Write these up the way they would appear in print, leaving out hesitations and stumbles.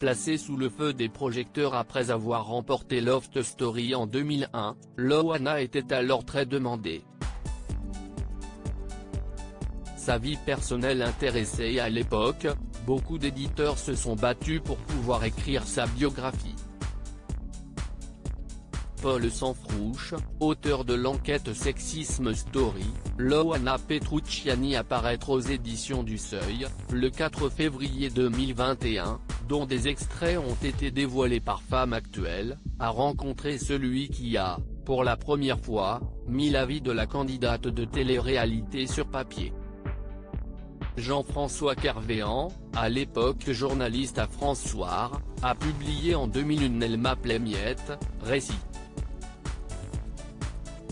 placée sous le feu des projecteurs après avoir remporté Loft Story en 2001, Loana était alors très demandée. Sa vie personnelle intéressait à l'époque, beaucoup d'éditeurs se sont battus pour pouvoir écrire sa biographie. Paul Sanfrouche, auteur de l'enquête Sexisme Story, Loana Petrucciani apparaître aux éditions du Seuil, le 4 février 2021, dont des extraits ont été dévoilés par Femme Actuelle, a rencontré celui qui a, pour la première fois, mis la vie de la candidate de télé-réalité sur papier. Jean-François Kervéan, à l'époque journaliste à France Soir, a publié en 2001 Elle m'appelait Miette, récit.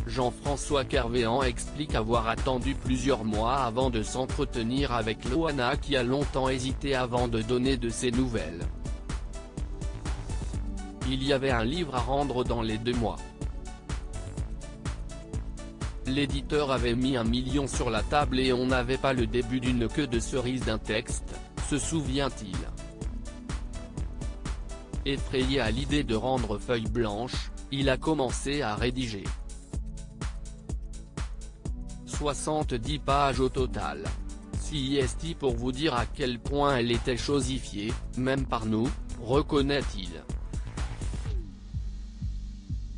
Jean-François Kervéan explique avoir attendu plusieurs mois avant de s'entretenir avec Loana qui a longtemps hésité avant de donner de ses nouvelles. Il y avait un livre à rendre dans les 2 mois. L'éditeur avait mis 1 million sur la table et on n'avait pas le début d'une queue de cerise d'un texte, se souvient-il. Effrayé à l'idée de rendre feuille blanche, il a commencé à rédiger. 70 pages au total. CIST pour vous dire à quel point elle était chosifiée, même par nous, reconnaît-il.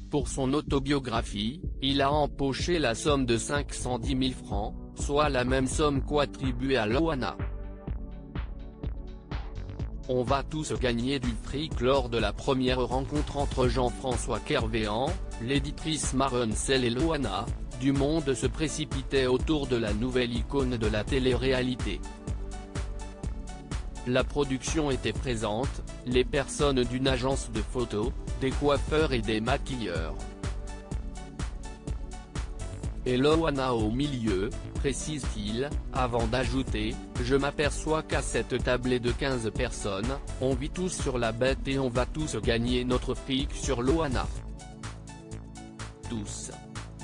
Pour son autobiographie, il a empoché la somme de 510 000 francs, soit la même somme qu'attribuée à Loana. On va tous gagner du fric lors de la première rencontre entre Jean-François Kervéan, l'éditrice Maren Sell et Loana, du monde se précipitait autour de la nouvelle icône de la télé-réalité. La production était présente, les personnes d'une agence de photos, des coiffeurs et des maquilleurs. Et Loana au milieu, précise-t-il, avant d'ajouter, je m'aperçois qu'à cette tablée de 15 personnes, on vit tous sur la bête et on va tous gagner notre fric sur Loana. Tous.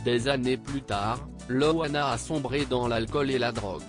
Des années plus tard, Loana a sombré dans l'alcool et la drogue.